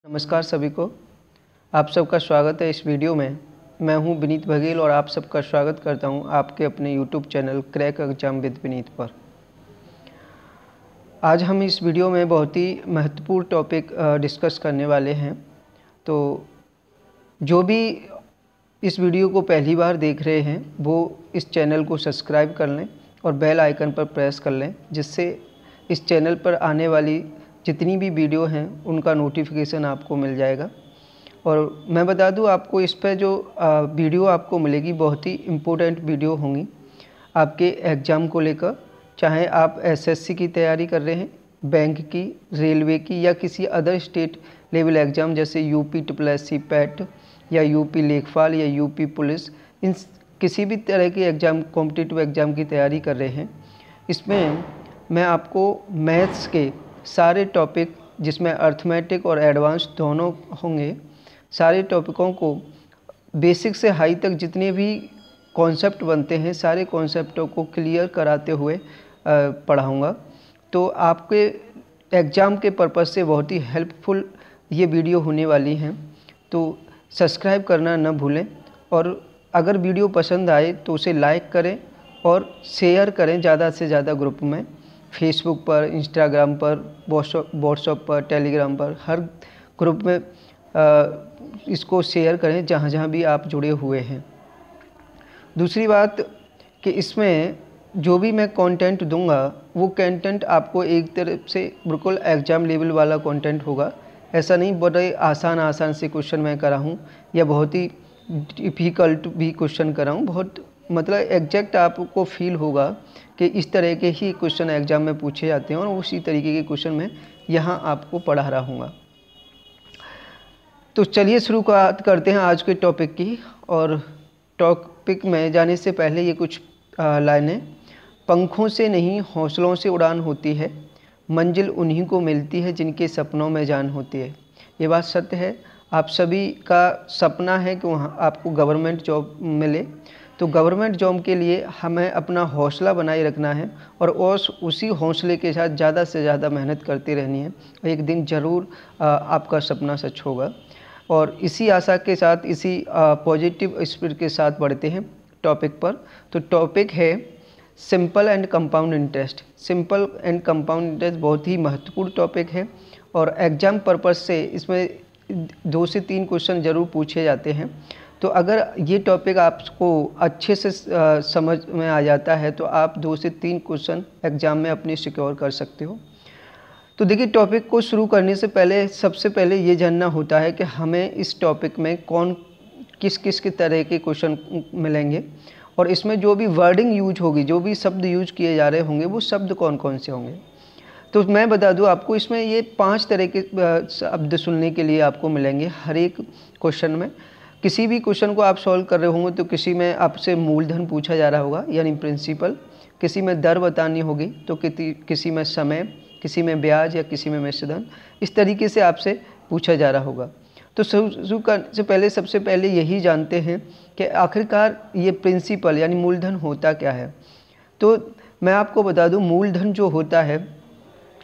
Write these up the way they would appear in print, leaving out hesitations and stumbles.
नमस्कार सभी को, आप सबका स्वागत है इस वीडियो में। मैं हूं विनीत बघेल और आप सबका स्वागत करता हूं आपके अपने YouTube channel crack exam with Vineet पर। आज हम इस वीडियो में बहुत ही महत्वपूर्ण टॉपिक डिस्कस करने वाले हैं। तो जो भी इस वीडियो को पहली बार देख रहे हैं वो इस चैनल को सब्सक्राइब कर लें और बेल आइकन पर प्रेस कर लें, जिससे इस चैनल पर आने वाली जितनी भी वीडियो हैं उनका नोटिफिकेशन आपको मिल जाएगा। और मैं बता दूं आपको, इस पर जो वीडियो आपको मिलेगी बहुत ही इम्पोर्टेंट वीडियो होंगी आपके एग्ज़ाम को लेकर। चाहे आप एसएससी की तैयारी कर रहे हैं, बैंक की, रेलवे की या किसी अदर स्टेट लेवल एग्ज़ाम जैसे यूपी SSC पैट या यूपी लेखपाल या यूपी पुलिस, इन किसी भी तरह के एग्ज़ाम, कॉम्पिटिटिव एग्ज़ाम की तैयारी कर रहे हैं। इसमें मैं आपको मैथ्स के सारे टॉपिक, जिसमें अर्थमेटिक और एडवांस दोनों होंगे, सारे टॉपिकों को बेसिक से हाई तक जितने भी कॉन्सेप्ट बनते हैं सारे कॉन्सेप्टों को क्लियर कराते हुए पढ़ाऊँगा। तो आपके एग्ज़ाम के पर्पज़ से बहुत ही हेल्पफुल ये वीडियो होने वाली हैं। तो सब्सक्राइब करना न भूलें और अगर वीडियो पसंद आए तो उसे लाइक करें और शेयर करें ज़्यादा से ज़्यादा ग्रुप में, फेसबुक पर, इंस्टाग्राम पर, व्हाट्सएप पर, टेलीग्राम पर, हर ग्रुप में इसको शेयर करें जहाँ जहाँ भी आप जुड़े हुए हैं। दूसरी बात कि इसमें जो भी मैं कंटेंट दूंगा वो कंटेंट आपको एक तरफ से बिल्कुल एग्ज़ाम लेवल वाला कंटेंट होगा। ऐसा नहीं बड़े आसान से क्वेश्चन मैं कराऊँ या बहुत ही डिफ़िकल्ट भी क्वेश्चन कराऊँ। बहुत मतलब एग्जैक्ट आपको फील होगा कि इस तरह के ही क्वेश्चन एग्ज़ाम में पूछे जाते हैं और उसी तरीके के क्वेश्चन मैं यहाँ आपको पढ़ा रहा हूँगा। तो चलिए शुरुआत करते हैं आज के टॉपिक की। और टॉपिक में जाने से पहले ये कुछ लाइनें। पंखों से नहीं हौसलों से उड़ान होती है, मंजिल उन्हीं को मिलती है जिनके सपनों में जान होती है। ये बात सत्य है। आप सभी का सपना है कि वहाँ आपको गवर्नमेंट जॉब मिले। तो गवर्नमेंट जॉब के लिए हमें अपना हौसला बनाए रखना है और उसी हौसले के साथ ज़्यादा से ज़्यादा मेहनत करती रहनी है। एक दिन ज़रूर आपका सपना सच होगा। और इसी आशा के साथ, इसी पॉजिटिव स्पिरिट के साथ बढ़ते हैं टॉपिक पर। तो टॉपिक है simple and compound interest. Simple and compound interest बहुत ही महत्वपूर्ण टॉपिक है और एग्ज़ाम पर्पज़ से इसमें 2 से 3 क्वेश्चन ज़रूर पूछे जाते हैं। तो अगर ये टॉपिक आपको अच्छे से समझ में आ जाता है तो आप 2 से 3 क्वेश्चन एग्ज़ाम में अपने सिक्योर कर सकते हो। तो देखिए, टॉपिक को शुरू करने से पहले सबसे पहले ये जानना होता है कि हमें इस टॉपिक में किस तरह के क्वेश्चन मिलेंगे और इसमें जो भी वर्डिंग यूज होगी, जो भी शब्द यूज किए जा रहे होंगे, वो शब्द कौन कौन से होंगे। तो मैं बता दूं आपको, इसमें ये 5 तरह के शब्द सुनने के लिए आपको मिलेंगे हर एक क्वेश्चन में। किसी भी क्वेश्चन को आप सॉल्व कर रहे होंगे तो किसी में आपसे मूलधन पूछा जा रहा होगा यानी प्रिंसिपल, किसी में दर बतानी होगी, तो किसी में समय, किसी में ब्याज या किसी में मिश्रधन। इस तरीके से आपसे पूछा जा रहा होगा। तो शुरू करने से पहले सबसे पहले यही जानते हैं कि आखिरकार ये प्रिंसिपल यानी मूलधन होता क्या है। तो मैं आपको बता दूं, मूलधन जो होता है,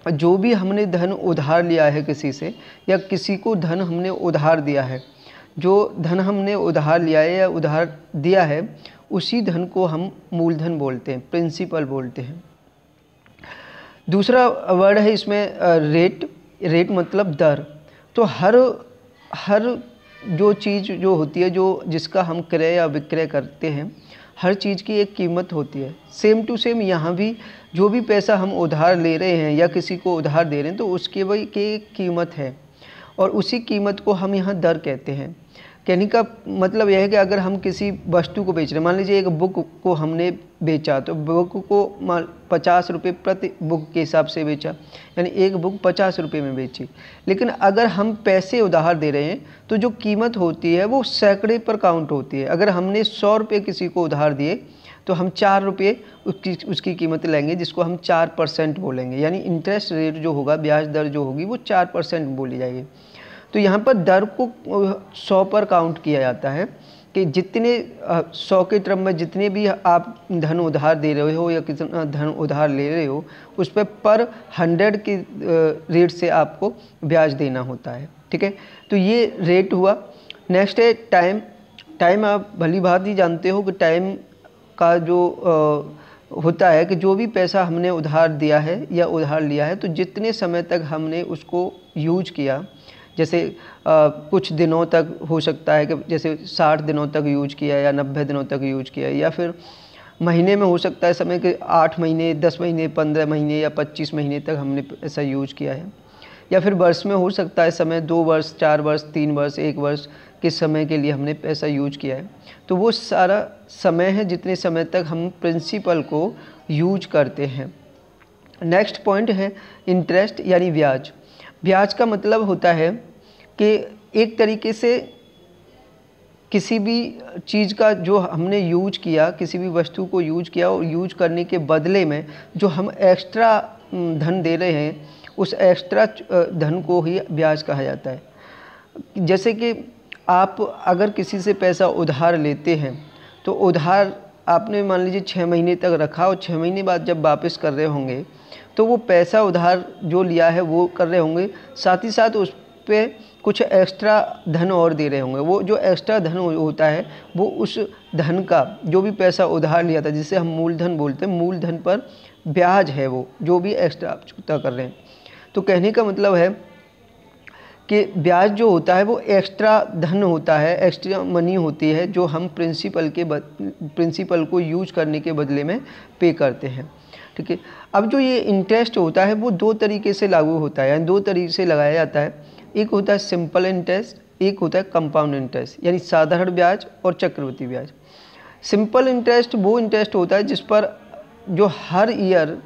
जो भी हमने धन उधार लिया है किसी से या किसी को धन हमने उधार दिया है, जो धन हमने उधार लिया है या उधार दिया है, उसी धन को हम मूलधन बोलते हैं, प्रिंसिपल बोलते हैं। दूसरा वर्ड है इसमें रेट। रेट मतलब दर। तो हर जो चीज़ जो होती है, जिसका हम क्रय या विक्रय करते हैं, हर चीज़ की एक कीमत होती है। सेम टू सेम यहाँ भी जो भी पैसा हम उधार ले रहे हैं या किसी को उधार दे रहे हैं तो उसकी वही की कीमत है और उसी कीमत को हम यहाँ दर कहते हैं। कहने का मतलब यह है कि अगर हम किसी वस्तु को बेच रहे हैं, मान लीजिए एक बुक को हमने बेचा, तो बुक को 50 रुपये प्रति बुक के हिसाब से बेचा, यानी एक बुक 50 रुपये में बेची। लेकिन अगर हम पैसे उधार दे रहे हैं तो जो कीमत होती है वो सैकड़े पर काउंट होती है। अगर हमने 100 रुपये किसी को उधार दिए तो हम 4 रुपये उसकी कीमत लेंगे, जिसको हम 4% बोलेंगे, यानी इंटरेस्ट रेट जो होगा, ब्याज दर जो होगी, वो 4% बोली जाएगी। तो यहाँ पर दर को 100 पर काउंट किया जाता है कि जितने 100 के क्रम में जितने भी आप धन उधार दे रहे हो या कितना धन उधार ले रहे हो, उस पर 100 के रेट से आपको ब्याज देना होता है। ठीक है। तो ये रेट हुआ। नेक्स्ट है टाइम। टाइम आप भली बात ही जानते हो कि टाइम का जो होता है कि जो भी पैसा हमने उधार दिया है या उधार लिया है, तो जितने समय तक हमने उसको यूज किया, जैसे कुछ दिनों तक हो सकता है कि जैसे 60 दिनों तक यूज किया या 90 दिनों तक यूज किया, या फिर महीने में हो सकता है समय के 8 महीने, 10 महीने, 15 महीने या 25 महीने तक हमने ऐसा यूज किया है, या फिर वर्ष में हो सकता है समय 2 वर्ष, 4 वर्ष, 3 वर्ष, 1 वर्ष के समय के लिए हमने पैसा यूज किया है। तो वो सारा समय है जितने समय तक हम प्रिंसिपल को यूज करते हैं। नेक्स्ट पॉइंट है इंटरेस्ट यानी ब्याज। ब्याज का मतलब होता है कि एक तरीके से किसी भी चीज़ का जो हमने यूज किया, किसी भी वस्तु को यूज किया और यूज करने के बदले में जो हम एक्स्ट्रा धन दे रहे हैं, उस एक्स्ट्रा धन को ही ब्याज कहा जाता है। जैसे कि आप अगर किसी से पैसा उधार लेते हैं, तो उधार आपने मान लीजिए 6 महीने तक रखा और 6 महीने बाद जब वापस कर रहे होंगे, तो वो पैसा उधार जो लिया है वो कर रहे होंगे, साथ ही साथ उस पे कुछ एक्स्ट्रा धन और दे रहे होंगे। वो जो एक्स्ट्रा धन होता है वो उस धन का, जो भी पैसा उधार लिया था, जिसे हम मूलधन बोलते हैं, मूलधन पर ब्याज है वो जो भी एक्स्ट्रा आप चुकता कर रहे हैं। तो कहने का मतलब है कि ब्याज जो होता है वो एक्स्ट्रा धन होता है, एक्स्ट्रा मनी होती है जो हम प्रिंसिपल को यूज करने के बदले में पे करते हैं। ठीक है। अब जो ये इंटरेस्ट होता है वो 2 तरीके से लागू होता है, यानी 2 तरीके से लगाया जाता है। एक होता है सिंपल इंटरेस्ट, एक होता है कंपाउंड इंटरेस्ट, यानी साधारण ब्याज और चक्रवृद्धि ब्याज। सिंपल इंटरेस्ट वो इंटरेस्ट होता है जिस पर जो हर ईयर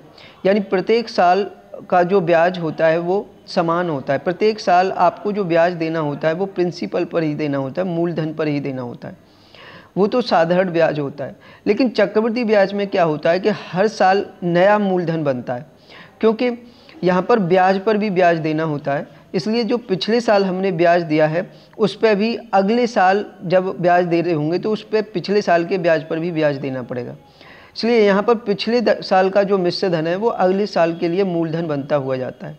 यानी प्रत्येक साल का जो ब्याज होता है वो समान होता है। प्रत्येक साल आपको जो ब्याज देना होता है वो प्रिंसिपल पर ही देना होता है, मूलधन पर ही देना होता है। वो तो साधारण ब्याज होता है। लेकिन चक्रवृद्धि ब्याज में क्या होता है कि हर साल नया मूलधन बनता है, क्योंकि यहाँ पर ब्याज पर भी ब्याज देना होता है। इसलिए जो पिछले साल हमने ब्याज दिया है उस पर भी अगले साल जब ब्याज दे रहे होंगे तो उस पर पिछले साल के ब्याज पर भी ब्याज देना पड़ेगा। इसलिए यहाँ पर पिछले साल का जो मिश्र धन है वो अगले साल के लिए मूलधन बनता हुआ जाता है।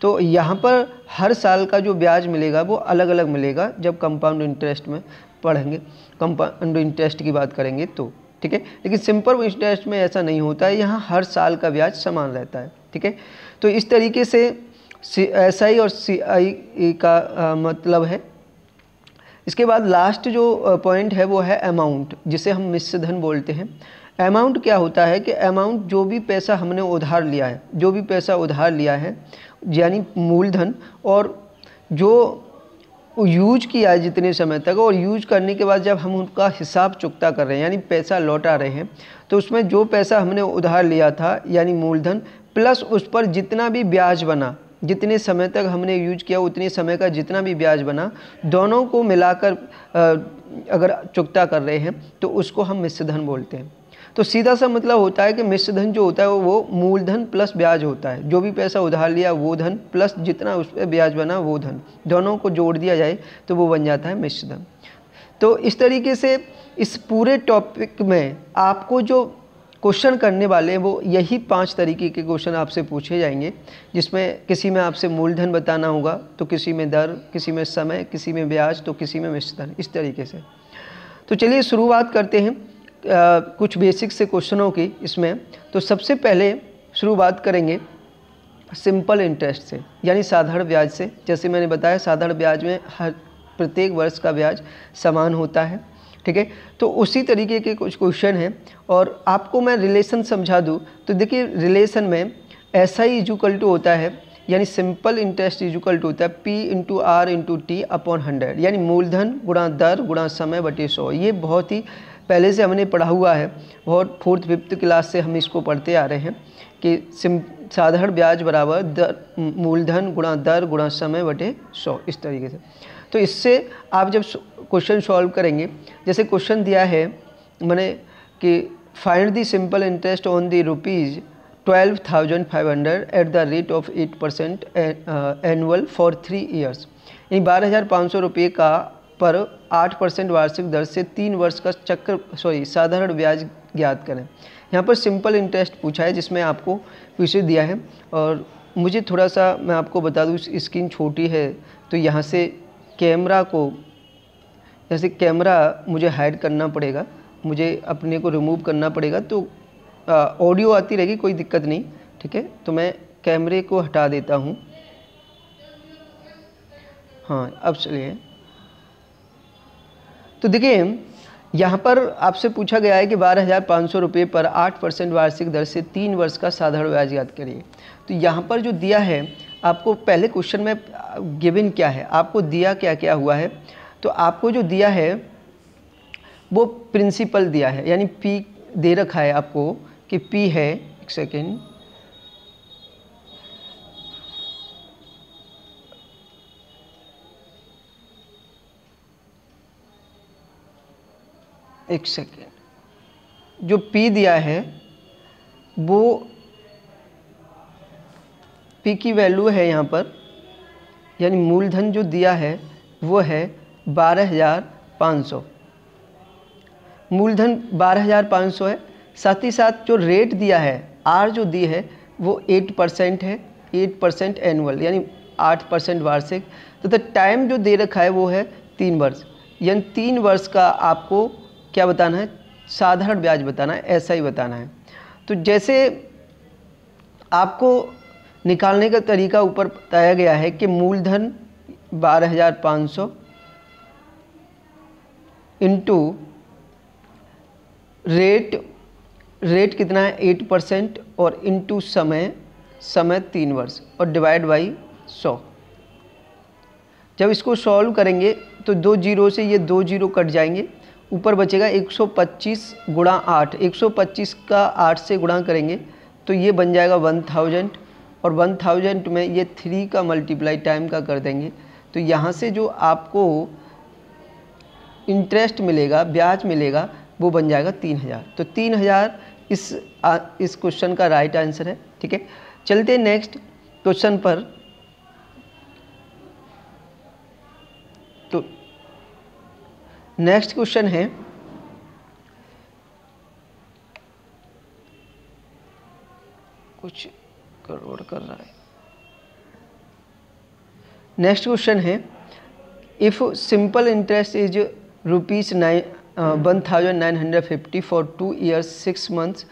तो यहाँ पर हर साल का जो ब्याज मिलेगा वो अलग अलग मिलेगा जब कंपाउंड इंटरेस्ट में पढ़ेंगे, कंपाउंड इंटरेस्ट की बात करेंगे तो। ठीक है। लेकिन सिंपल इंटरेस्ट में ऐसा नहीं होता है, यहाँ हर साल का ब्याज समान रहता है। ठीक है। तो इस तरीके से SI और CI का मतलब है। इसके बाद लास्ट जो पॉइंट है वो है अमाउंट, जिसे हम मिश्र धन बोलते हैं। अमाउंट क्या होता है कि अमाउंट जो भी पैसा हमने उधार लिया है, जो भी पैसा उधार लिया है यानी मूलधन, और जो यूज किया है जितने समय तक, और यूज करने के बाद जब हम उनका हिसाब चुकता कर रहे हैं यानी पैसा लौटा रहे हैं, तो उसमें जो पैसा हमने उधार लिया था यानी मूलधन प्लस उस पर जितना भी ब्याज बना, जितने समय तक हमने यूज किया उतने समय का जितना भी ब्याज बना, दोनों को मिलाकर अगर चुकता कर रहे हैं तो उसको हम मिश्र धन बोलते हैं। तो सीधा सा मतलब होता है कि मिश्र धन जो होता है वो मूलधन प्लस ब्याज होता है। जो भी पैसा उधार लिया वो धन प्लस जितना उस पर ब्याज बना वो धन, दोनों को जोड़ दिया जाए तो वो बन जाता है मिश्र धन। तो इस तरीके से इस पूरे टॉपिक में आपको जो क्वेश्चन करने वाले हैं वो यही 5 तरीके के क्वेश्चन आपसे पूछे जाएंगे, जिसमें किसी में आपसे मूलधन बताना होगा, तो किसी में दर, किसी में समय, किसी में ब्याज, तो किसी में मिश्र धन, इस तरीके से। तो चलिए शुरुआत करते हैं कुछ बेसिक से क्वेश्चनों की इसमें। तो सबसे पहले शुरुआत करेंगे सिंपल इंटरेस्ट से यानी साधारण ब्याज से। जैसे मैंने बताया साधारण ब्याज में हर प्रत्येक वर्ष का ब्याज समान होता है। ठीक है। तो उसी तरीके के कुछ क्वेश्चन हैं और आपको मैं रिलेशन समझा दूँ तो देखिए रिलेशन में SI इक्वल टू होता है यानी सिंपल इंटरेस्ट इक्वल टू होता है P into R into T upon 100, यानी मूलधन गुणा दर गुणा समय बटे 100। ये बहुत ही पहले से हमने पढ़ा हुआ है, बहुत 4th 5th क्लास से हम इसको पढ़ते आ रहे हैं कि साधारण ब्याज बराबर मूलधन गुणा दर गुणा समय बटे 100, इस तरीके से। तो इससे आप जब क्वेश्चन सॉल्व करेंगे, जैसे क्वेश्चन दिया है मैंने कि find the simple interest on the ₹12,500 eight the rate of 8% annual for 3 years, यानी 12,500 रुपये का पर 8% वार्षिक दर से 3 वर्ष का साधारण ब्याज ज्ञात करें। यहाँ पर सिंपल इंटरेस्ट पूछा है जिसमें आपको विषय दिया है और मुझे थोड़ा सा मैं आपको बता दूँ, स्क्रीन छोटी है तो यहाँ से कैमरा को, जैसे कैमरा मुझे हाइड करना पड़ेगा, मुझे अपने को रिमूव करना पड़ेगा, तो ऑडियो आती रहेगी, कोई दिक्कत नहीं, ठीक है। तो मैं कैमरे को हटा देता हूँ। हाँ, अब चलिए। तो देखिए यहाँ पर आपसे पूछा गया है कि 12,500 रुपये पर 8% वार्षिक दर से 3 वर्ष का साधारण ब्याज याद करिए। तो यहाँ पर जो दिया है आपको, पहले क्वेश्चन में गिवन क्या है, आपको दिया क्या क्या हुआ है। तो आपको जो दिया है वो प्रिंसिपल दिया है, यानी पी दे रखा है आपको कि पी है, एक सेकेंड, एक सेकेंड, जो P दिया है वो P की वैल्यू है यहाँ पर, यानी मूलधन जो दिया है वो है 12,500, मूलधन 12,500 है। साथ ही साथ जो रेट दिया है, R जो दी है वो 8% है, 8% एनुअल, यानी 8% वार्षिक। तो टाइम जो दे रखा है वो है 3 वर्ष, यानी 3 वर्ष का आपको क्या बताना है, साधारण ब्याज बताना है, ऐसा ही बताना है। तो जैसे आपको निकालने का तरीका ऊपर बताया गया है कि मूलधन 12,500 इंटू रेट कितना है 8% और इंटू समय 3 वर्ष और डिवाइड बाई 100। जब इसको सॉल्व करेंगे तो 2 जीरो से ये 2 जीरो कट जाएंगे, ऊपर बचेगा 125 गुणा 8, 125 का 8 से गुणा करेंगे तो ये बन जाएगा 1000, और 1000 में ये 3 का मल्टीप्लाई टाइम का कर देंगे। तो यहाँ से जो आपको इंटरेस्ट मिलेगा, ब्याज मिलेगा, वो बन जाएगा 3000। तो 3000 इस क्वेश्चन का राइट आंसर है, ठीक है। चलते हैं नेक्स्ट क्वेश्चन पर। तो नेक्स्ट क्वेश्चन है, कुछ गड़बड़ कर रहा है। नेक्स्ट क्वेश्चन है, if simple interest is ₹1,950 for 2 years 6 months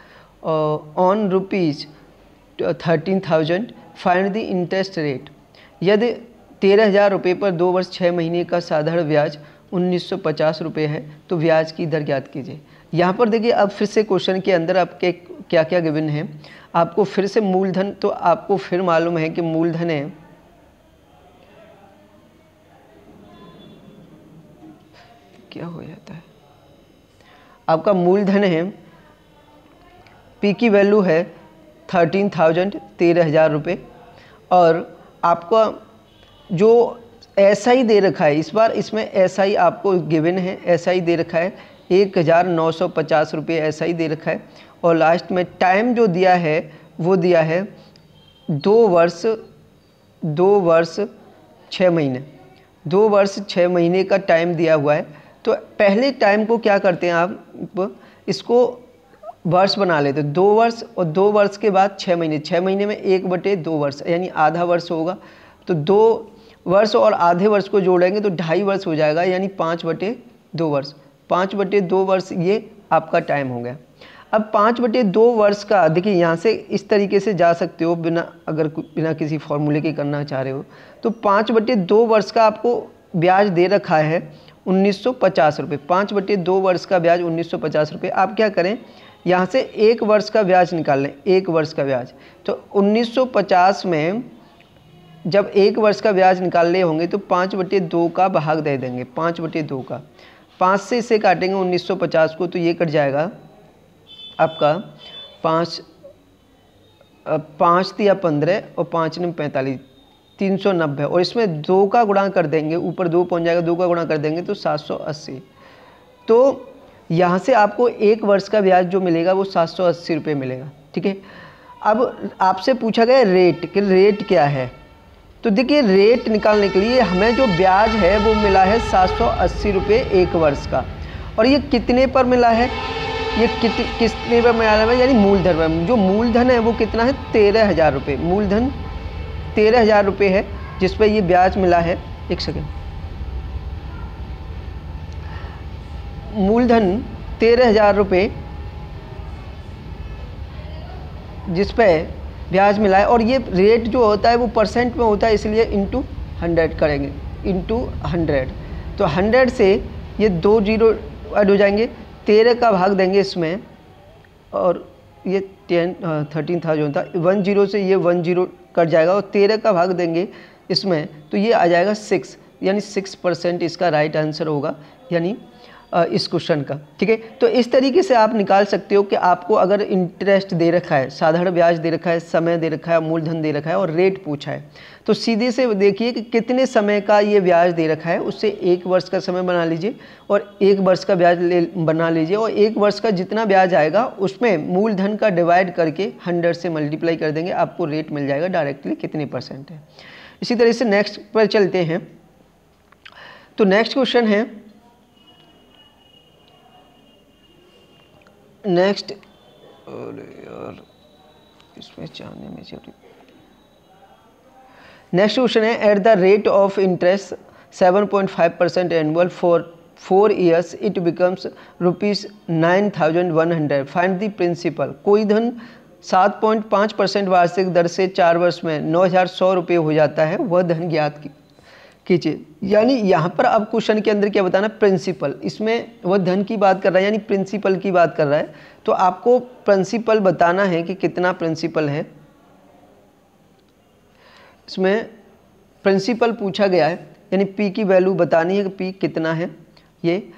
on ₹13,000 find the interest rate. यदि 13,000 रुपये पर 2 वर्ष 6 महीने का साधारण ब्याज 1,950 रुपये है तो ब्याज की दर ज्ञात कीजिए। यहाँ पर देखिए, अब फिर से क्वेश्चन के अंदर आपके क्या क्या गिवन है। आपको फिर से मूलधन, तो आपको फिर मालूम है कि मूलधन है, क्या हो जाता है, आपका मूलधन है, पी की वैल्यू है 13,000, 13,000 रुपये, और आपका जो SI दे रखा है, इस बार इसमें SI आपको गिवन है, SI दे रखा है 1,950 रुपये SI दे रखा है, और लास्ट में टाइम जो दिया है वो दिया है 2 वर्ष 6 महीने, 2 वर्ष 6 महीने का टाइम दिया हुआ है। तो पहले टाइम को क्या करते हैं, आप इसको वर्ष बना लेते, 2 वर्ष और 2 वर्ष के बाद 6 महीने, 6 महीने में 1/2 वर्ष, यानी आधा वर्ष होगा। तो 2 वर्ष और आधे वर्ष को जोड़ेंगे तो 2.5 वर्ष हो जाएगा, यानी 5/2 वर्ष, 5/2 वर्ष ये आपका टाइम हो गया। अब 5/2 वर्ष का देखिए, यहाँ से इस तरीके से जा सकते हो, बिना किसी फॉर्मूले के करना चाह रहे हो तो 5/2 वर्ष का आपको ब्याज दे रखा है 1,950 रुपये, 5/2 वर्ष का ब्याज 1,950 रुपये। आप क्या करें, यहाँ से 1 वर्ष का ब्याज निकाल लें, 1 वर्ष का ब्याज। तो 1,950 में जब 1 वर्ष का ब्याज निकालने होंगे तो 5/2 का भाग दे देंगे, 5/2 का, 5 से इसे काटेंगे 1,950 को, तो ये कट जाएगा आपका 5 तिया 15 और 5 9 45, 390, और इसमें 2 का गुणा कर देंगे, ऊपर 2 पहुंच जाएगा, 2 का गुणा कर देंगे तो 780। तो यहाँ से आपको 1 वर्ष का ब्याज जो मिलेगा वो 780 रुपये मिलेगा, ठीक है। अब आपसे पूछा गया रेट, कि रेट क्या है। तो देखिए, रेट निकालने के लिए हमें जो ब्याज है वो मिला है 780 रुपये 1 वर्ष का, और ये कितने पर मिला है, ये कितने पर मिला है, यानी मूलधन पर। जो मूलधन है वो कितना है 13,000 रुपये, मूलधन 13,000 रुपये है जिस पर ये ब्याज मिला है। एक सेकेंड, मूलधन 13,000 रुपये जिस पे ब्याज मिला है, और ये रेट जो होता है वो परसेंट में होता है, इसलिए इंटू 100 करेंगे, इंटू 100। तो 100 से ये 2 जीरो ऐड हो जाएंगे, 13 का भाग देंगे इसमें, और ये 13,000 था, 1 जीरो से ये 1 जीरो कट जाएगा, और 13 का भाग देंगे इसमें, तो ये आ जाएगा 6, यानी 6% इसका राइट आंसर होगा, यानी इस क्वेश्चन का। ठीक है, तो इस तरीके से आप निकाल सकते हो कि आपको अगर इंटरेस्ट दे रखा है, साधारण ब्याज दे रखा है, समय दे रखा है, मूलधन दे रखा है और रेट पूछा है, तो सीधे से देखिए कि कितने समय का ये ब्याज दे रखा है, उससे 1 वर्ष का समय बना लीजिए और 1 वर्ष का ब्याज बना लीजिए, और 1 वर्ष का जितना ब्याज आएगा उसमें मूलधन का डिवाइड करके 100 से मल्टीप्लाई कर देंगे, आपको रेट मिल जाएगा डायरेक्टली कितने % है। इसी तरह से नेक्स्ट पर चलते हैं। तो नेक्स्ट क्वेश्चन है, नेक्स्ट, अरे यार इसमें जाने में जरूरी, नेक्स्ट क्वेश्चन है, at the rate of interest 7.5% annual for 4 years it becomes ₹9,100, find the principal. कोई धन 7.5% वार्षिक दर से 4 वर्ष में 9,100 रुपये हो जाता है, वह धन ज्ञात कीजिए। यानी यहाँ पर अब क्वेश्चन के अंदर क्या बताना, प्रिंसिपल, इसमें वह धन की बात कर रहा है, यानी प्रिंसिपल की बात कर रहा है, तो आपको प्रिंसिपल बताना है कि कितना प्रिंसिपल है। इसमें प्रिंसिपल पूछा गया है, यानी पी की वैल्यू बतानी है कि पी कितना है। ये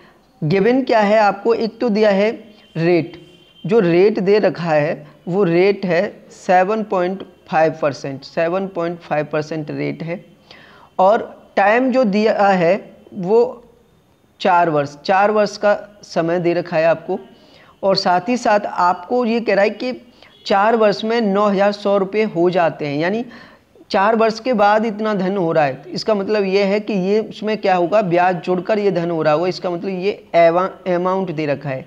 गिवन क्या है आपको, एक तो दिया है रेट, जो रेट दे रखा है वो रेट है 7.5%, 7.5% रेट है, और टाइम जो दिया है वो 4 वर्ष, 4 वर्ष का समय दे रखा है आपको, और साथ ही साथ आपको ये कह रहा है कि 4 वर्ष में 9,100 रुपये हो जाते हैं, यानी 4 वर्ष के बाद इतना धन हो रहा है। इसका मतलब ये है कि ये उसमें क्या होगा, ब्याज जोड़कर ये धन हो रहा होगा, इसका मतलब ये अमाउंट दे रखा है,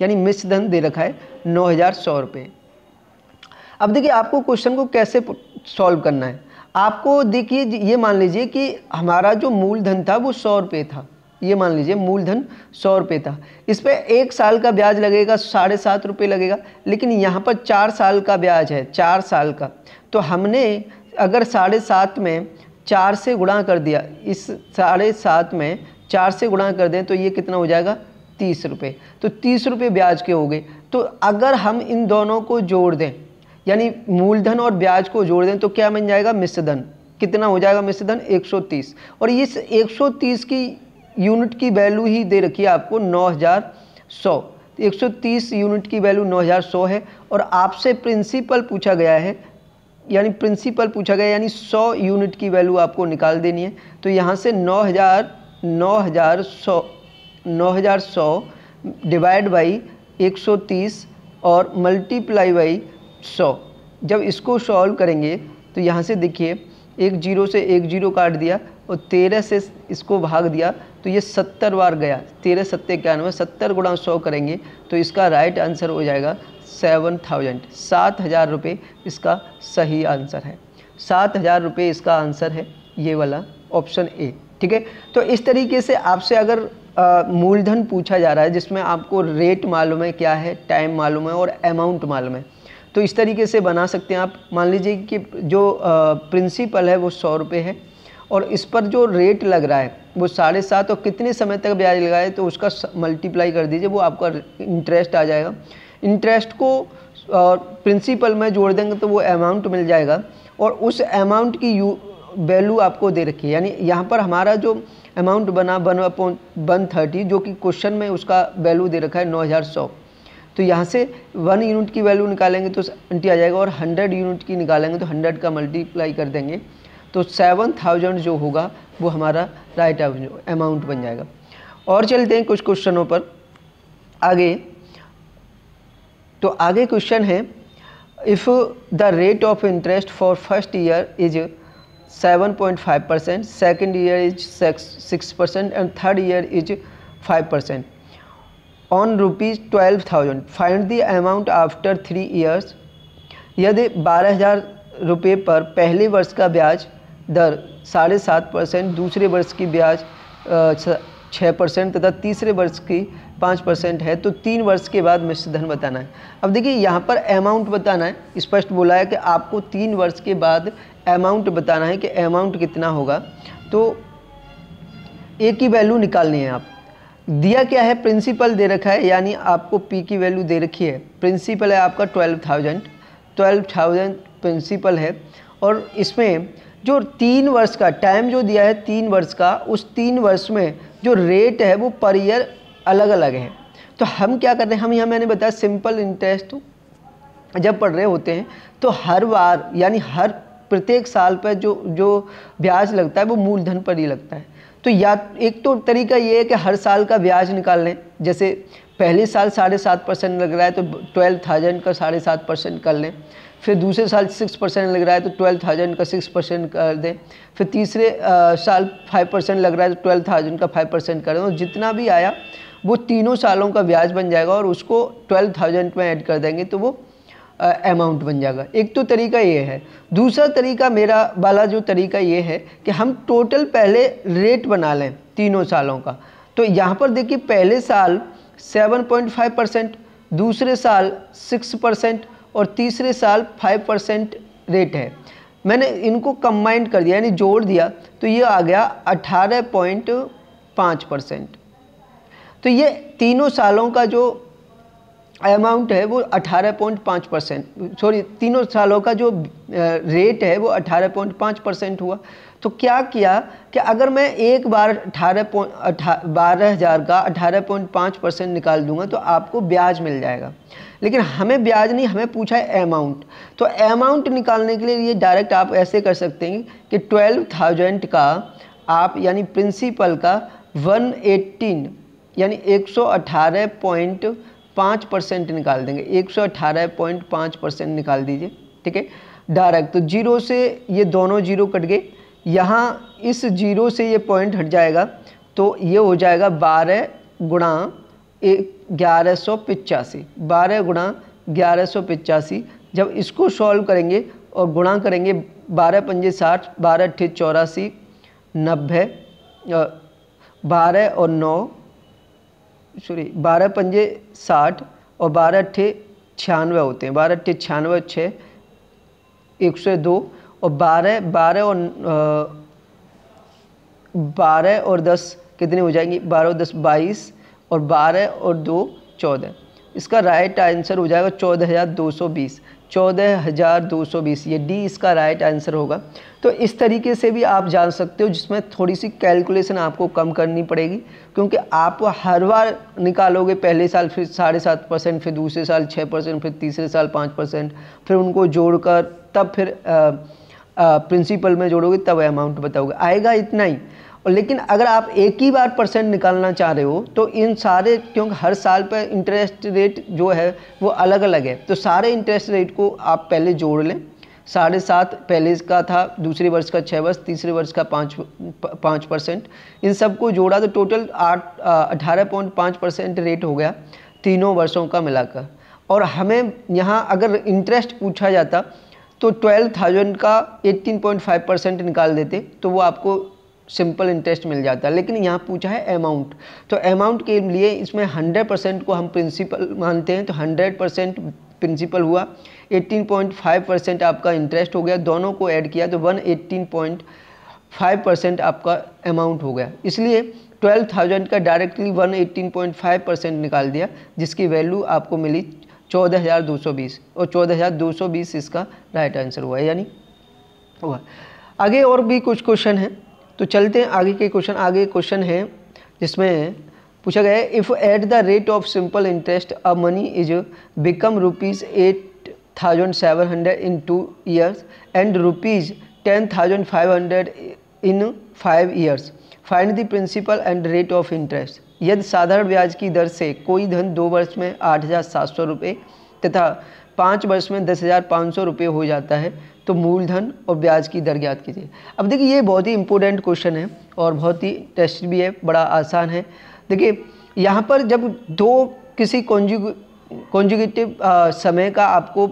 यानी मिश्र धन दे रखा है 9,100 रुपये। अब देखिए आपको क्वेश्चन को कैसे सॉल्व करना है। आपको देखिए, ये मान लीजिए कि हमारा जो मूलधन था वो 100 रुपये था, ये मान लीजिए मूलधन 100 रुपये था, इस पर 1 साल का ब्याज लगेगा 7.5 रुपये लगेगा, लेकिन यहाँ पर 4 साल का ब्याज है, 4 साल का, तो हमने अगर 7.5 में 4 से गुणा कर दिया, इस 7.5 में 4 से गुणा कर दें तो ये कितना हो जाएगा, 30 रुपये, तो 30 रुपये ब्याज के हो गए। तो अगर हम इन दोनों को जोड़ दें, यानी मूलधन और ब्याज को जोड़ दें, तो क्या बन जाएगा, मिश्र धन। कितना हो जाएगा मिश्र धन, 130, और इस 130 की यूनिट की वैल्यू ही दे रखी है आपको 9,100, 130 यूनिट की वैल्यू 9,100 है, और आपसे प्रिंसिपल पूछा गया है, यानी प्रिंसिपल पूछा गया, यानी 100 यूनिट की वैल्यू आपको निकाल देनी है। तो यहाँ से 9,100 डिवाइड बाई 130 और मल्टीप्लाई बाई 100। जब इसको सॉल्व करेंगे तो यहाँ से देखिए, 1 जीरो से 1 जीरो काट दिया और 13 से इसको भाग दिया, तो ये 70 बार गया, 13 सत्ते 91, 70 गुणा 100 करेंगे तो इसका राइट आंसर हो जाएगा 7,000 रुपये इसका सही आंसर है। 7,000 रुपये इसका आंसर है, ये वाला ऑप्शन ए। ठीक है, तो इस तरीके से आपसे अगर मूलधन पूछा जा रहा है जिसमें आपको रेट मालूम है क्या है, टाइम मालूम है और अमाउंट मालूम है, तो इस तरीके से बना सकते हैं आप। मान लीजिए कि जो प्रिंसिपल है वो 100 रुपये है, और इस पर जो रेट लग रहा है वो 7.5, और कितने समय तक ब्याज लगा है तो उसका मल्टीप्लाई कर दीजिए, वो आपका इंटरेस्ट आ जाएगा। इंटरेस्ट को प्रिंसिपल में जोड़ देंगे तो वो अमाउंट मिल जाएगा, और उस अमाउंट की वैल्यू आपको दे रखी है, यानी यहाँ पर हमारा जो अमाउंट बना 1/130, जो कि क्वेश्चन में उसका वैल्यू दे रखा है 9,100, तो यहाँ से 1 यूनिट की वैल्यू निकालेंगे तो 70 आ जाएगा, और 100 यूनिट की निकालेंगे तो 100 का मल्टीप्लाई कर देंगे तो 7,000 जो होगा वो हमारा राइट अमाउंट बन जाएगा। और चलते हैं कुछ क्वेश्चनों पर आगे। तो आगे क्वेश्चन है, if the rate of interest for first year is 7.5%, second year is 6% and third year is 5%, on ₹12,000, find the amount after 3 years। यदि 12,000 रुपये पर पहले वर्ष का ब्याज दर 7.5%, दूसरे वर्ष की ब्याज 6% तथा तीसरे वर्ष की 5% है, तो 3 वर्ष के बाद मिश्र धन बताना है। अब देखिए यहाँ पर अमाउंट बताना है, स्पष्ट बोला है कि आपको 3 वर्ष के बाद अमाउंट बताना है कि अमाउंट कितना होगा। तो ए की वैल्यू निकालनी है। आप दिया क्या है, प्रिंसिपल दे रखा है, यानी आपको पी की वैल्यू दे रखी है। प्रिंसिपल है आपका 12,000 प्रिंसिपल है, और इसमें जो 3 वर्ष का टाइम जो दिया है 3 वर्ष का, उस 3 वर्ष में जो रेट है वो पर ईयर अलग अलग है। तो हम क्या कर रहे हैं, हम यहाँ मैंने बताया सिंपल इंटरेस्ट जब पढ़ रहे होते हैं तो हर बार यानी हर प्रत्येक साल पर जो ब्याज लगता है वो मूलधन पर ही लगता है। तो या एक तो तरीका ये है कि हर साल का ब्याज निकाल लें, जैसे पहले साल 7.5% लग रहा है तो 12,000 का 7.5% कर लें, फिर दूसरे साल 6% लग रहा है तो 12,000 का 6% कर दें, फिर तीसरे साल 5% लग रहा है तो 12,000 का 5% कर दें, और जितना भी आया वो तीनों सालों का ब्याज बन जाएगा और उसको 12,000 में ऐड कर देंगे तो वो अमाउंट बन जाएगा। एक तो तरीका ये है। दूसरा तरीका मेरा वाला जो तरीका ये है कि हम टोटल पहले रेट बना लें तीनों सालों का। तो यहाँ पर देखिए पहले साल 7.5%, दूसरे साल 6% और तीसरे साल 5% रेट है। मैंने इनको कंबाइन कर दिया यानी जोड़ दिया तो ये आ गया 18.5%। तो ये तीनों सालों का जो अमाउंट है वो 18.5%, सॉरी तीनों सालों का जो रेट है वो 18.5% हुआ। तो क्या किया कि अगर मैं एक बार 12,000 का 18.5% निकाल दूंगा तो आपको ब्याज मिल जाएगा, लेकिन हमें ब्याज नहीं, हमें पूछा है अमाउंट। तो अमाउंट निकालने के लिए ये डायरेक्ट आप ऐसे कर सकते हैं कि 12,000 का आप यानी प्रिंसिपल का 118 यानी 118.5% निकाल देंगे, 118.5% निकाल दीजिए, ठीक है डायरेक्ट। तो जीरो से ये दोनों जीरो कट गए, यहाँ इस जीरो से ये पॉइंट हट जाएगा तो ये हो जाएगा 12 गुणा 1185, 12 गुणा 1185। जब इसको सॉल्व करेंगे और गुणा करेंगे 12 पंजे 60, 12 अट्ठे 84, 90, 12 और 9 सॉरी 12 पंजे 60 और 12 अट्ठे 96 होते हैं, 12 अट्ठे 96, 6 102 और 12 और 10 कितने हो जाएंगी, 12 और 10 22 और 12 और 2 14। इसका राइट आंसर हो जाएगा 14,220, 14,220, ये डी इसका राइट आंसर होगा। तो इस तरीके से भी आप जान सकते हो, जिसमें थोड़ी सी कैलकुलेशन आपको कम करनी पड़ेगी, क्योंकि आप हर बार निकालोगे पहले साल फिर 7.5%, फिर दूसरे साल 6%, फिर तीसरे साल 5%, फिर उनको जोड़कर तब फिर प्रिंसिपल में जोड़ोगे तब अमाउंट बताओगे, आएगा इतना ही। और लेकिन अगर आप एक ही बार परसेंट निकालना चाह रहे हो तो इन सारे, क्योंकि हर साल पर इंटरेस्ट रेट जो है वो अलग अलग है, तो सारे इंटरेस्ट रेट को आप पहले जोड़ लें। 7.5 पहले का था, दूसरे वर्ष का 6 वर्ष, तीसरे वर्ष का 5%, इन सबको जोड़ा तो टोटल 18.5% रेट हो गया तीनों वर्षों का मिलाकर। और हमें यहाँ अगर इंटरेस्ट पूछा जाता तो 12,000 का 18.5% निकाल देते तो वो आपको सिंपल इंटरेस्ट मिल जाता है। लेकिन यहाँ पूछा है अमाउंट, तो अमाउंट के लिए इसमें 100% को हम प्रिंसिपल मानते हैं, तो 100% प्रिंसिपल हुआ, 18.5% आपका इंटरेस्ट हो गया, दोनों को ऐड किया तो 118.5% आपका अमाउंट हो गया। इसलिए 12,000 का डायरेक्टली 118.5% निकाल दिया, जिसकी वैल्यू आपको मिली 14,220, और 14,220 इसका राइट आंसर हुआ, यानी हुआ। आगे और भी कुछ क्वेश्चन हैं, तो चलते हैं आगे के क्वेश्चन। आगे क्वेश्चन है जिसमें पूछा गया है, if at the rate of simple interest a money is become ₹8,700 in 2 years and ₹10,500 in 5 years, find the principal and rate of interest. यदि साधारण ब्याज की दर से कोई धन 2 वर्ष में 8,700 रुपये तथा 5 वर्ष में 10,500 रुपये हो जाता है तो मूलधन और ब्याज की दर ज्ञात कीजिए। अब देखिए ये बहुत ही इंपॉर्टेंट क्वेश्चन है और बहुत ही टेस्ट भी है, बड़ा आसान है। देखिए यहाँ पर जब दो किसी कॉन्जुगेटिव समय का आपको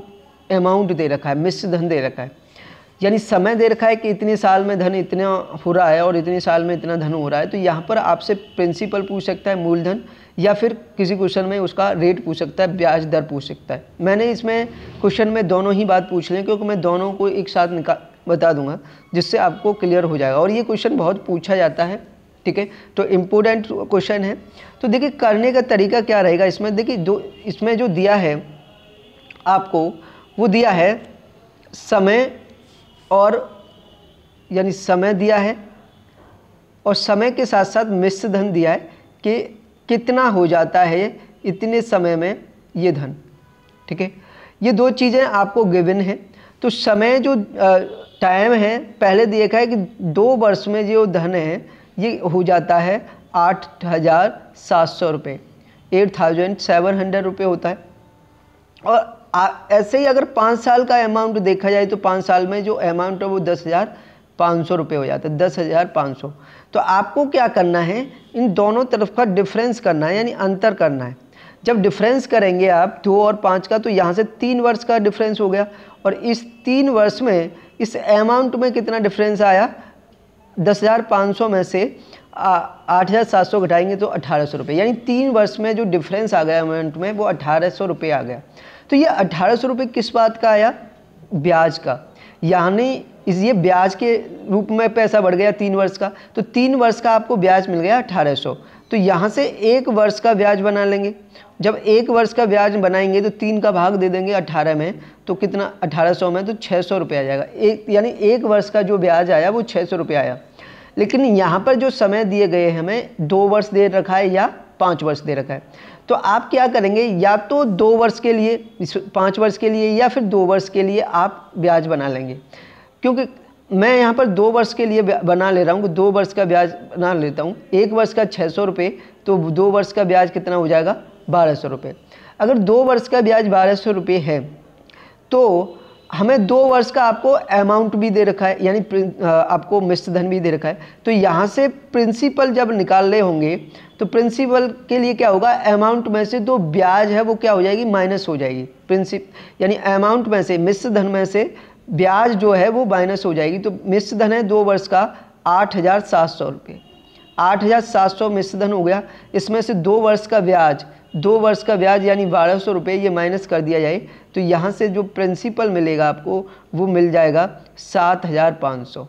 अमाउंट दे रखा है, मिश्र धन दे रखा है, यानी समय दे रखा है कि इतने साल में धन इतना हो रहा है और इतने साल में इतना धन हो रहा है, तो यहाँ पर आपसे प्रिंसिपल पूछ सकता है, मूलधन, या फिर किसी क्वेश्चन में उसका रेट पूछ सकता है, ब्याज दर पूछ सकता है। मैंने इसमें क्वेश्चन में दोनों ही बात पूछ लें, क्योंकि मैं दोनों को एक साथ बता दूंगा, जिससे आपको क्लियर हो जाएगा। और ये क्वेश्चन बहुत पूछा जाता है, ठीक है, तो इम्पोर्टेंट क्वेश्चन है। तो देखिए करने का तरीका क्या रहेगा इसमें, देखिए इसमें जो दिया है आपको, वो दिया है समय, और यानी समय दिया है, और समय के साथ साथ मिश्र धन दिया है कि कितना हो जाता है इतने समय में ये धन, ठीक है। ये दो चीज़ें आपको गिवन है। तो समय जो टाइम है पहले देखा है कि 2 वर्ष में जो धन है ये हो जाता है 8,700 रुपये, 8,700 रुपये होता है। और ऐसे ही अगर 5 साल का अमाउंट देखा जाए तो 5 साल में जो अमाउंट है वो 10,500 रुपये हो जाता है, 10,500। तो आपको क्या करना है, इन दोनों तरफ का डिफरेंस करना है, यानी अंतर करना है। जब डिफरेंस करेंगे आप 2 और 5 का, तो यहाँ से 3 वर्ष का डिफरेंस हो गया, और इस 3 वर्ष में इस अमाउंट में कितना डिफरेंस आया, 10,500 में से 8,700 घटाएंगे तो 1,800 रुपये, यानी 3 वर्ष में जो डिफरेंस आ गया अमाउंट में वो 1,800 रुपये आ गया। तो ये 1,800 रुपये किस बात का आया, ब्याज का, यानी ये ब्याज के रूप में पैसा बढ़ गया 3 वर्ष का, तो 3 वर्ष का आपको ब्याज मिल गया 1,800। तो यहाँ से 1 वर्ष का ब्याज बना लेंगे। जब 1 वर्ष का ब्याज बनाएंगे तो 3 का भाग दे देंगे 18 में, तो कितना 1,800 में, तो 600 रुपये आ जाएगा। यानी 1 वर्ष का जो ब्याज आया वो 600 रुपये आया। लेकिन यहाँ पर जो समय दिए गए हमें 2 वर्ष दे रखा है या 5 वर्ष दे रखा है, तो आप क्या करेंगे, या तो 2 वर्ष के लिए, 5 वर्ष के लिए, या फिर 2 वर्ष के लिए आप ब्याज बना लेंगे। क्योंकि मैं यहाँ पर 2 वर्ष के लिए बना ले रहा हूँ, 2 वर्ष का ब्याज बना लेता हूँ। 1 वर्ष का 600 रुपये, तो 2 वर्ष का ब्याज कितना हो जाएगा, 1,200 रुपये। अगर 2 वर्ष का ब्याज 1,200 रुपये है, तो हमें 2 वर्ष का आपको अमाउंट भी दे रखा है, यानी आपको मिश्र धन भी दे रखा है। तो यहाँ से प्रिंसिपल जब निकाल रहे होंगे, तो प्रिंसिपल के लिए क्या होगा, अमाउंट में से जो ब्याज है वो क्या हो जाएगी, माइनस हो जाएगी। यानी अमाउंट में से, मिश्र धन में से ब्याज जो है वो माइनस हो जाएगी। तो मिश्र धन है 2 वर्ष का 8,700 रुपये, 8,700 मिश्र धन हो गया। इसमें से 2 वर्ष का ब्याज, 2 वर्ष का ब्याज यानी 1,200 रुपये, ये माइनस कर दिया जाए, तो यहाँ से जो प्रिंसिपल मिलेगा आपको वो मिल जाएगा 7,500।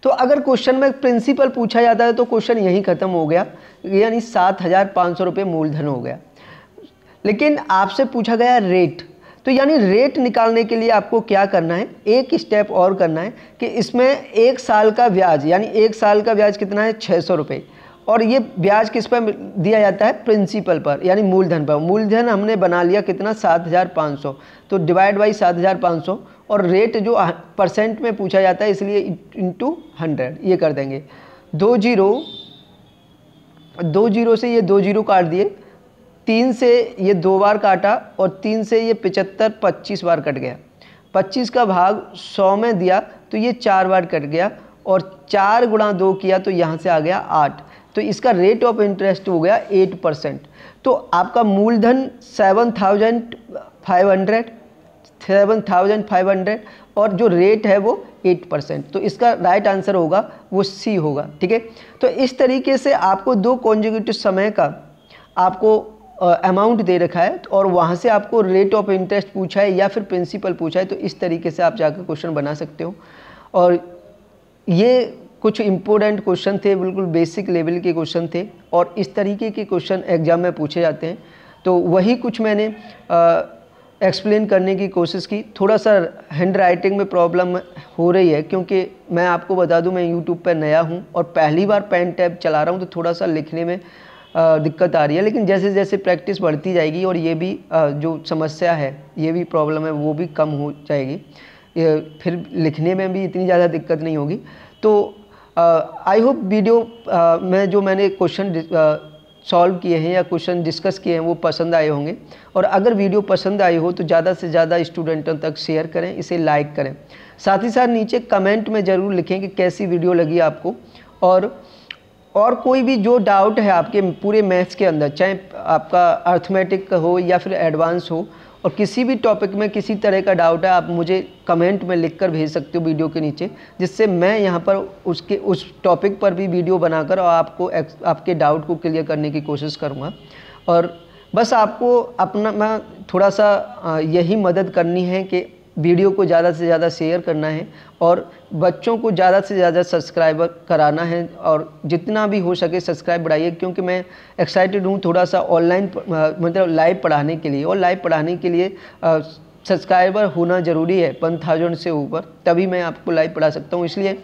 तो अगर क्वेश्चन में प्रिंसिपल पूछा जाता है तो क्वेश्चन यहीं ख़त्म हो गया, यानी 7,500 रुपये मूलधन हो गया। लेकिन आपसे पूछा गया रेट, तो यानी रेट निकालने के लिए आपको क्या करना है, एक स्टेप और करना है कि इसमें 1 साल का ब्याज, यानी 1 साल का ब्याज कितना है, 600 रुपये, और ये ब्याज किस पर दिया जाता है, प्रिंसिपल पर, यानी मूलधन पर। मूलधन हमने बना लिया कितना, 7,500, तो डिवाइड बाई 7,500, और रेट जो परसेंट में पूछा जाता है इसलिए इंटू 100 ये कर देंगे। 2 जीरो से ये 2 जीरो काट दिए, 3 से ये 2 बार काटा, और 3 से ये 75, 25 बार कट गया। 25 का भाग 100 में दिया तो ये 4 बार कट गया, और 4 गुणा 2 किया तो यहाँ से आ गया 8। तो इसका रेट ऑफ इंटरेस्ट हो गया 8%। तो आपका मूलधन 7,500 और जो रेट है वो 8%। तो इसका राइट आंसर होगा वो सी होगा, ठीक है। तो इस तरीके से आपको 2 कॉन्जिक्यूटिव समय का आपको अमाउंट दे रखा है, और वहाँ से आपको रेट ऑफ इंटरेस्ट पूछा है या फिर प्रिंसिपल पूछा है, तो इस तरीके से आप जाकर क्वेश्चन बना सकते हो। और ये कुछ इम्पोर्टेंट क्वेश्चन थे, बिल्कुल बेसिक लेवल के क्वेश्चन थे, और इस तरीके के क्वेश्चन एग्जाम में पूछे जाते हैं। तो वही कुछ मैंने एक्सप्लेन करने की कोशिश की। थोड़ा सा हैंड राइटिंग में प्रॉब्लम हो रही है, क्योंकि मैं आपको बता दूं मैं यूट्यूब पर नया हूं और पहली बार पेन टैब चला रहा हूं, तो थोड़ा सा लिखने में दिक्कत आ रही है। लेकिन जैसे जैसे प्रैक्टिस बढ़ती जाएगी और ये भी जो समस्या है, ये भी प्रॉब्लम है, वो भी कम हो जाएगी, फिर लिखने में भी इतनी ज़्यादा दिक्कत नहीं होगी। तो आई होप वीडियो में जो मैंने क्वेश्चन सॉल्व किए हैं या क्वेश्चन डिस्कस किए हैं वो पसंद आए होंगे। और अगर वीडियो पसंद आई हो तो ज़्यादा से ज़्यादा स्टूडेंटों तक शेयर करें, इसे लाइक करें। साथ ही साथ नीचे कमेंट में ज़रूर लिखें कि कैसी वीडियो लगी आपको, और कोई भी जो डाउट है आपके पूरे मैथ्स के अंदर, चाहे आपका अर्थमेटिक हो या फिर एडवांस हो, और किसी भी टॉपिक में किसी तरह का डाउट है आप मुझे कमेंट में लिखकर भेज सकते हो वीडियो के नीचे, जिससे मैं यहाँ पर उस टॉपिक पर भी वीडियो बनाकर और आपके डाउट को क्लियर करने की कोशिश करूँगा। और बस आपको अपना मैं थोड़ा सा यही मदद करनी है कि वीडियो को ज़्यादा से ज़्यादा शेयर करना है और बच्चों को ज़्यादा से ज़्यादा सब्सक्राइबर कराना है, और जितना भी हो सके सब्सक्राइब बढ़ाइए, क्योंकि मैं एक्साइटेड हूँ थोड़ा सा ऑनलाइन मतलब लाइव पढ़ाने के लिए। और लाइव पढ़ाने के लिए सब्सक्राइबर होना ज़रूरी है 1000 से ऊपर, तभी मैं आपको लाइव पढ़ा सकता हूँ। इसलिए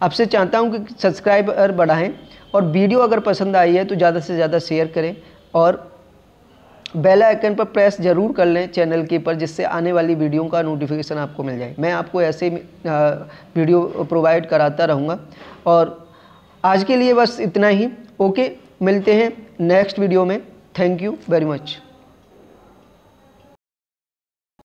आपसे चाहता हूँ कि सब्सक्राइबर बढ़ाएँ, और वीडियो अगर पसंद आई है तो ज़्यादा से ज़्यादा शेयर करें और बेल आइकन पर प्रेस ज़रूर कर लें चैनल के ऊपर, जिससे आने वाली वीडियो का नोटिफिकेशन आपको मिल जाए। मैं आपको ऐसे वीडियो प्रोवाइड कराता रहूँगा। और आज के लिए बस इतना ही। ओके, मिलते हैं नेक्स्ट वीडियो में। Thank you very much.